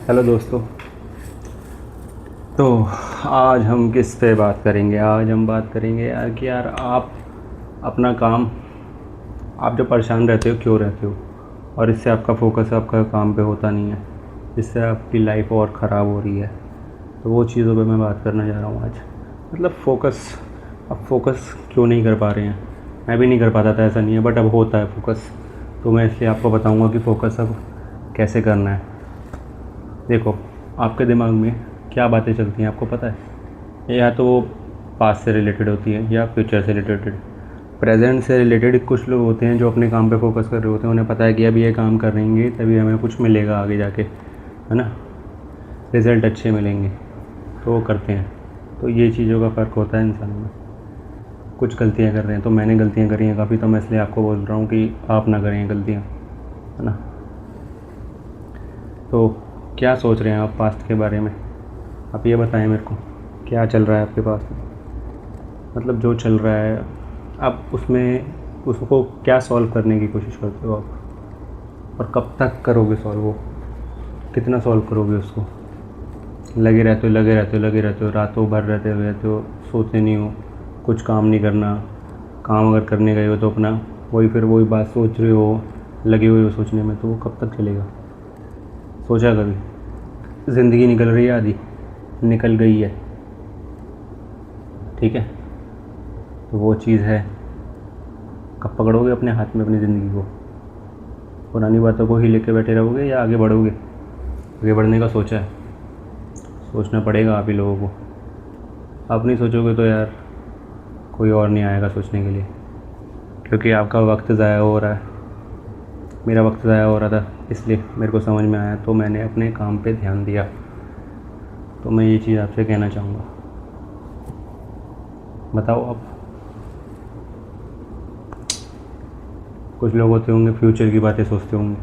Hello दोस्तों। तो आज हम किस पे बात करेंगे? आज हम बात करेंगे यार कि यार आप अपना काम, आप जो परेशान रहते हो क्यों रहते हो, और इससे आपका फोकस आपका काम पे होता नहीं है, इससे आपकी लाइफ और ख़राब हो रही है। तो वो चीज़ों पे मैं बात करना चाह रहा हूँ आज। मतलब फोकस, अब फोकस क्यों नहीं कर पा रहे हैं? मैं भी नहीं कर पाता था, ऐसा नहीं है, बट अब होता है फोकस। तो मैं इसलिए आपको बताऊँगा कि फ़ोकस अब कैसे करना है। देखो, आपके दिमाग में क्या बातें चलती हैं आपको पता है? या तो वो पास्ट से रिलेटेड होती है या फ्यूचर से रिलेटेड। प्रेजेंट से रिलेटेड कुछ लोग होते हैं जो अपने काम पे फोकस कर रहे होते हैं, उन्हें पता है कि अभी ये काम करेंगे तभी हमें कुछ मिलेगा आगे जाके, है ना, रिज़ल्ट अच्छे मिलेंगे, तो वो करते हैं। तो ये चीज़ों का फ़र्क होता है इंसान में। कुछ गलतियाँ कर रहे हैं, तो मैंने गलतियाँ करी हैं काफ़ी, तो मैं इसलिए आपको बोल रहा हूँ कि आप ना करें गलतियाँ, है ना। तो क्या सोच रहे हैं आप पास्ट के बारे में? आप ये बताएं मेरे को, क्या चल रहा है आपके पास में? मतलब जो चल रहा है आप उसमें उसको क्या सॉल्व करने की कोशिश करते हो आप, और कब तक करोगे सॉल्व? वो कितना सॉल्व करोगे उसको? लगे रहते हो, रातों भर रहते हो, सोचते नहीं हो, कुछ काम नहीं करना। काम अगर करने गए हो तो अपना फिर वही बात सोच रहे हो, लगे हुए हो सोचने में, तो वो कब तक चलेगा? सोचा कभी? ज़िंदगी निकल रही है, आधी निकल गई है, ठीक है। तो वो चीज़ है, कब पकड़ोगे अपने हाथ में अपनी ज़िंदगी को? पुरानी बातों को ही लेके बैठे रहोगे या आगे बढ़ोगे? आगे बढ़ने का सोचा है? सोचना पड़ेगा आप ही लोगों को। आप नहीं सोचोगे तो यार कोई और नहीं आएगा सोचने के लिए, क्योंकि आपका वक्त ज़ाया हो रहा है, मेरा वक्त ज़ाया हो रहा था, इसलिए मेरे को समझ में आया, तो मैंने अपने काम पे ध्यान दिया। तो मैं ये चीज़ आपसे कहना चाहूँगा। बताओ आप। कुछ लोग होते होंगे फ्यूचर की बातें सोचते होंगे,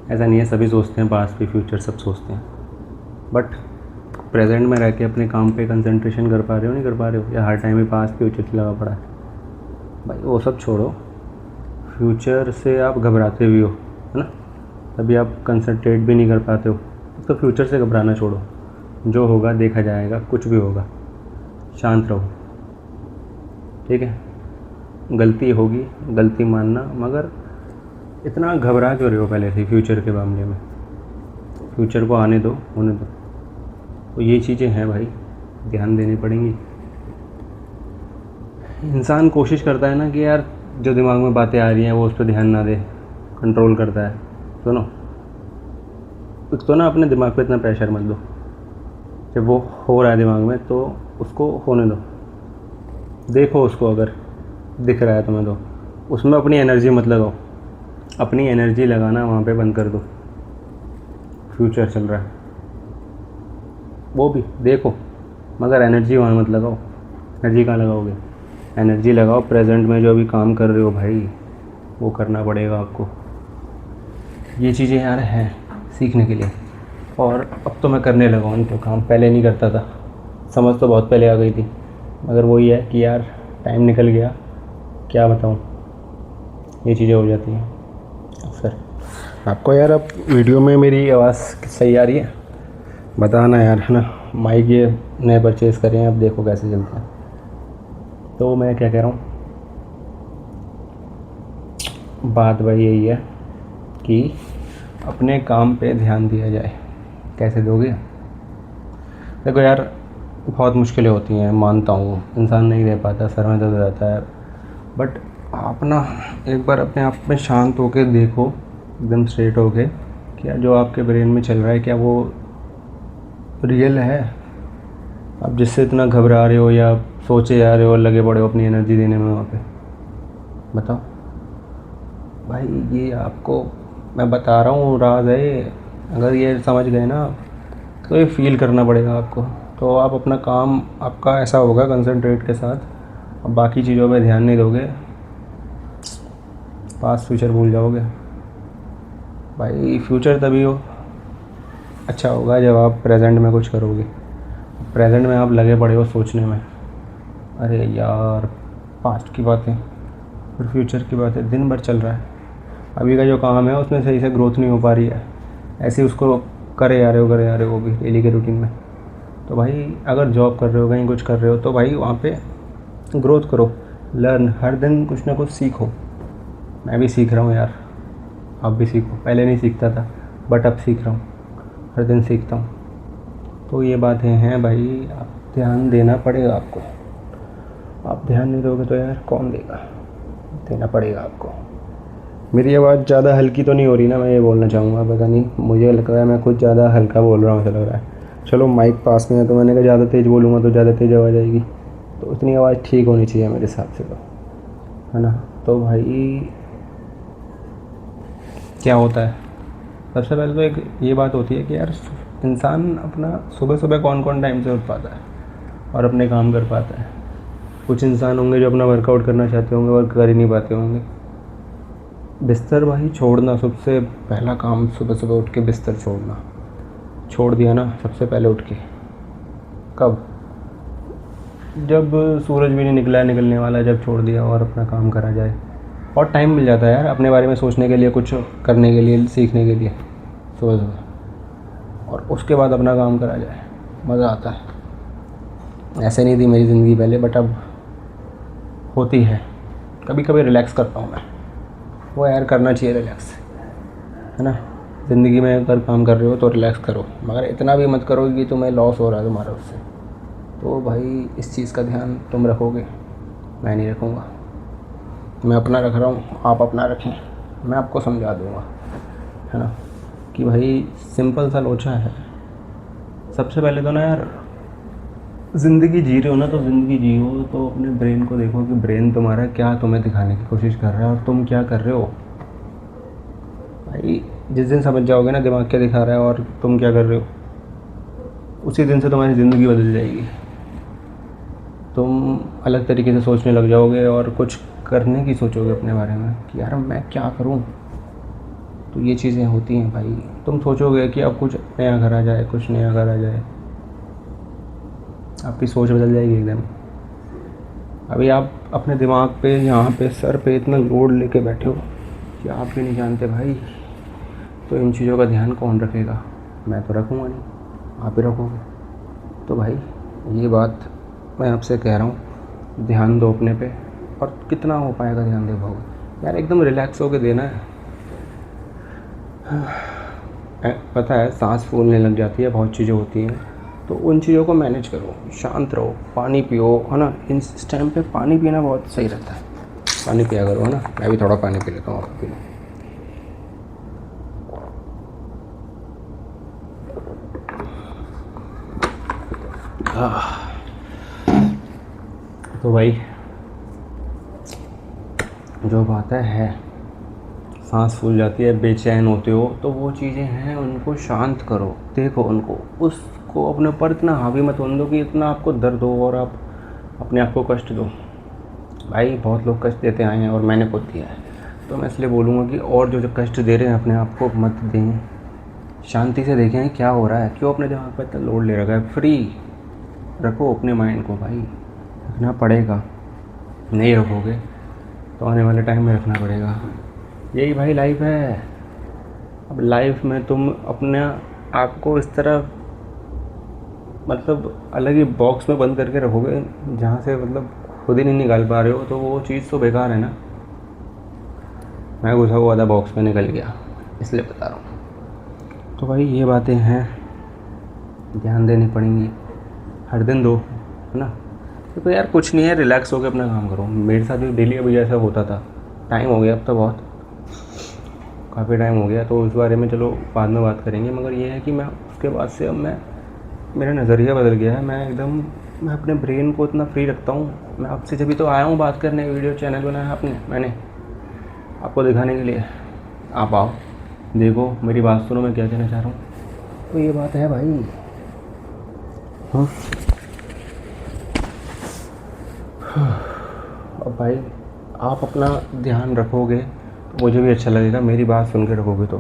ऐसा नहीं है, सभी सोचते हैं, पास्ट भी फ्यूचर सब सोचते हैं, बट प्रेजेंट में रह के अपने काम पे कंसंट्रेशन कर पा रहे हो, नहीं कर पा रहे हो, या हर टाइम में पास्ट फ्यूचर से लगा पड़ा है? भाई वो सब छोड़ो, फ्यूचर से आप घबराते भी हो, है ना, तभी आप कंसंट्रेट भी नहीं कर पाते हो। तो फ्यूचर से घबराना छोड़ो, जो होगा देखा जाएगा, कुछ भी होगा, शांत रहो, ठीक है। गलती होगी, गलती मानना, मगर इतना घबरा क्यों रहे हो पहले से फ्यूचर के मामले में? फ्यूचर को आने दो, होने दो। तो ये चीज़ें हैं भाई, ध्यान देनी पड़ेंगी। इंसान कोशिश करता है ना कि यार जो दिमाग में बातें आ रही हैं वो उस पर ध्यान ना दे, कंट्रोल करता है। सुनो, एक तो ना अपने दिमाग पे इतना प्रेशर मत दो। जब वो हो रहा है दिमाग में तो उसको होने दो, देखो उसको, अगर दिख रहा है तुम्हें तो उसमें अपनी एनर्जी मत लगाओ। अपनी एनर्जी लगाना वहाँ पे बंद कर दो। फ्यूचर चल रहा है, वो भी देखो, मगर एनर्जी वहाँ मत लगाओ। एनर्जी कहाँ लगाओगे? एनर्जी लगाओ प्रेजेंट में, जो अभी काम कर रहे हो भाई वो करना पड़ेगा आपको। ये चीज़ें यार हैं सीखने के लिए, और अब तो मैं करने लगा हूँ इनको काम, पहले नहीं करता था। समझ तो बहुत पहले आ गई थी, मगर वही है कि यार टाइम निकल गया, क्या बताऊँ, ये चीज़ें हो जाती हैं अक्सर। आपको यार अब वीडियो में मेरी आवाज़ सही आ रही है? बताना यार, है ना। माइक ये नए परचेज़ करें हैं, अब देखो कैसे चलते हैं। तो मैं क्या कह रहा हूँ, बात भाई यही है कि अपने काम पे ध्यान दिया जाए। कैसे दोगे? देखो यार, बहुत मुश्किलें होती हैं, मानता हूँ, इंसान नहीं रह पाता, सर में दर्द रहता है, बट आप ना एक बार अपने आप में शांत होकर देखो, एकदम स्ट्रेट होके, क्या जो आपके ब्रेन में चल रहा है क्या वो रियल है? आप जिससे इतना घबरा रहे हो या सोचे जा रहे हो, लगे पड़े हो अपनी एनर्जी देने में वहाँ पे, बताओ भाई। ये आपको मैं बता रहा हूँ, राज है ये। अगर ये समझ गए ना तो ये फील करना पड़ेगा आपको, तो आप अपना काम आपका ऐसा होगा कंसंट्रेट के साथ, अब बाकी चीज़ों पे ध्यान नहीं दोगे, पास्ट फ्यूचर भूल जाओगे भाई। फ्यूचर तभी हो अच्छा होगा जब आप प्रेजेंट में कुछ करोगे। प्रेजेंट में आप लगे पड़े हो सोचने में, अरे यार पास्ट की बातें, फिर फ्यूचर की बातें, दिन भर चल रहा है। अभी का जो काम है उसमें सही से ग्रोथ नहीं हो पा रही है, ऐसे ही उसको करे आ रहे हो वो भी डेली के रूटीन में। तो भाई अगर जॉब कर रहे हो, कहीं कुछ कर रहे हो, तो भाई वहाँ पे ग्रोथ करो, लर्न, हर दिन कुछ ना कुछ सीखो। मैं भी सीख रहा हूँ यार, आप भी सीखो। पहले नहीं सीखता था बट अब सीख रहा हूँ, हर दिन सीखता हूँ। तो ये बातें हैं भाई, आप ध्यान देना पड़ेगा आपको। आप ध्यान नहीं दोगे तो यार कौन देगा, देना पड़ेगा आपको। मेरी आवाज़ ज़्यादा हल्की तो नहीं हो रही ना, मैं ये बोलना चाहूँगा। पता नहीं, मुझे लग रहा है मैं कुछ ज़्यादा हल्का बोल रहा हूँ, ऐसा लग रहा है। चलो माइक पास में है तो मैंने कहा ज़्यादा तेज़ बोलूँगा तो ज़्यादा तेज़ आवाज़ आएगी, तो उतनी आवाज़ ठीक होनी चाहिए मेरे हिसाब से, तो है ना। तो भाई क्या होता है, सबसे पहले तो एक ये बात होती है कि यार इंसान अपना सुबह सुबह कौन टाइम से उठ पाता है और अपने काम कर पाता है। कुछ इंसान होंगे जो अपना वर्कआउट करना चाहते होंगे और कर ही नहीं पाते होंगे। बिस्तर भाई छोड़ना, सबसे पहला काम सुबह सुबह उठ के बिस्तर छोड़ना। छोड़ दिया ना सबसे पहले उठ के, कब? जब सूरज भी नहीं निकला है, निकलने वाला है, जब छोड़ दिया और अपना काम करा जाए। और टाइम मिल जाता है यार अपने बारे में सोचने के लिए, कुछ करने के लिए, सीखने के लिए सुबह सुबह, और उसके बाद अपना काम करा जाए, मज़ा आता है। ऐसे नहीं थी मेरी ज़िंदगी पहले, बट अब होती है। कभी कभी रिलैक्स करता हूँ मैं, वो यार करना चाहिए रिलैक्स, है ना। ज़िंदगी में अगर काम कर रहे हो तो रिलैक्स करो, मगर इतना भी मत करो कि तुम्हें लॉस हो रहा है तुम्हारा उससे। तो भाई इस चीज़ का ध्यान तुम रखोगे, मैं नहीं रखूँगा। मैं अपना रख रहा हूँ, आप अपना रखें, मैं आपको समझा दूँगा, है ना। कि भाई सिंपल सा लोचा है। सबसे पहले तो ना यार, ज़िंदगी जी रहे हो ना तो ज़िंदगी जियो तो अपने ब्रेन को देखो कि ब्रेन तुम्हारा क्या तुम्हें दिखाने की कोशिश कर रहा है और तुम क्या कर रहे हो। भाई जिस दिन समझ जाओगे ना दिमाग क्या दिखा रहा है और तुम क्या कर रहे हो, उसी दिन से तुम्हारी ज़िंदगी बदल जाएगी। तुम अलग तरीके से सोचने लग जाओगे और कुछ करने की सोचोगे अपने बारे में कि यार मैं क्या करूं। तो ये चीज़ें होती हैं भाई। तुम सोचोगे कि अब कुछ नया करा जाए, कुछ नया करा जाए, आपकी सोच बदल जाएगी एकदम। अभी आप अपने दिमाग पे, यहाँ पे, सर पे इतना लोड लेके बैठे हो कि आप भी नहीं जानते भाई। तो इन चीज़ों का ध्यान कौन रखेगा? मैं तो रखूँगा नहीं, आप ही रखोगे। तो भाई ये बात मैं आपसे कह रहा हूँ, ध्यान दो अपने पे। और कितना हो पाएगा ध्यान दे पाओगे यार, एकदम रिलैक्स होके देना है। पता है सांस फूलने लग जाती है, बहुत चीज़ें होती हैं, तो उन चीज़ों को मैनेज करो, शांत रहो, पानी पियो, है ना। इस टाइम पे पानी पीना बहुत सही रहता है, पानी पिया करो, है ना। मैं भी थोड़ा पानी पी लेता हूँ, आपको पी लो। तो भाई जो बात है, सांस फूल जाती है, बेचैन होते हो, तो वो चीज़ें हैं, उनको शांत करो, देखो उनको, उसको अपने ऊपर इतना हावी मत होने दो कि इतना आपको दर्द हो और आप अपने आप को कष्ट दो। भाई बहुत लोग कष्ट देते आए हैं और मैंने खुद दिया है, तो मैं इसलिए बोलूँगा कि और जो कष्ट दे रहे हैं अपने आप को मत दें, शांति से देखें क्या हो रहा है, क्यों अपने दिमाग पर इतना लोड ले रखा है। फ्री रखो अपने माइंड को, भाई रखना पड़ेगा, नहीं रखोगे तो आने वाले टाइम में रखना पड़ेगा। यही भाई लाइफ है। अब लाइफ में तुम अपने आप को इस तरह मतलब अलग ही बॉक्स में बंद करके रखोगे जहाँ से मतलब खुद ही नहीं निकाल पा रहे हो, तो वो चीज़ तो बेकार है ना। मैं घुसा हुआ था बॉक्स में, निकल गया, इसलिए बता रहा हूँ। तो भाई ये बातें हैं, ध्यान देनी पड़ेंगी, हर दिन दो, है ना। तो यार कुछ नहीं है, रिलैक्स होकर अपना काम करो। मेरे साथ भी डेली अभी जैसा होता था, टाइम हो गया अब तो, बहुत काफ़ी टाइम हो गया, तो उस बारे में चलो बाद में बात करेंगे। मगर ये है कि मैं उसके बाद से अब मेरा नज़रिया बदल गया है। मैं अपने ब्रेन को इतना फ्री रखता हूँ। मैं आपसे जब भी तो आया हूँ बात करने, वीडियो चैनल बनाया मैंने आपको दिखाने के लिए। आप आओ, देखो, मेरी बात सुनो, मैं क्या कहना चाह रहा हूँ। तो ये बात है भाई। हाँ अब भाई आप अपना ध्यान रखोगे तो मुझे भी अच्छा लगेगा, मेरी बात सुन के रखोगे तो।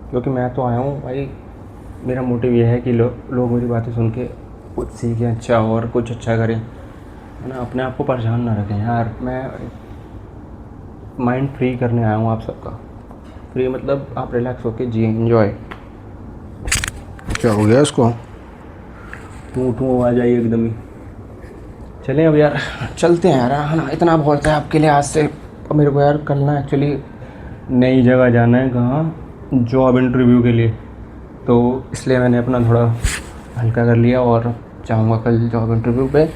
क्योंकि मैं तो आया हूँ भाई, मेरा मोटिव ये है कि लोग मेरी बातें सुन के कुछ सीखें अच्छा और कुछ अच्छा करें, है ना। अपने आप को परेशान ना रखें यार। मैं माइंड फ्री करने आया हूँ आप सबका। फ्री मतलब आप रिलैक्स होके जिए, एंजॉय। क्या हो गया उसको? टू आ जाइए एकदम ही। चलें अब यार, चलते हैं यार, है ना, इतना बहुत है आपके लिए आज से। अब मेरे को यार कल ना एक्चुअली नई जगह जाना है। कहाँ? जॉब इंटरव्यू के लिए। तो इसलिए मैंने अपना थोड़ा हल्का कर लिया और जाऊँगा कल जॉब इंटरव्यू पे।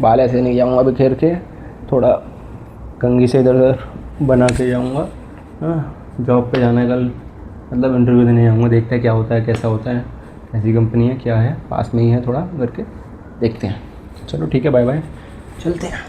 बाल ऐसे नहीं जाऊँगा बिखेर के, थोड़ा कंघी से इधर उधर बना के जाऊँगा। हाँ, जॉब पे जाना है कल, मतलब इंटरव्यू देने जाऊँगा। देखते हैं क्या होता है, कैसा होता है, कैसी कंपनी है, क्या है, पास में ही है थोड़ा घर के, देखते हैं। चलो ठीक है, बाय बाय, चलते हैं।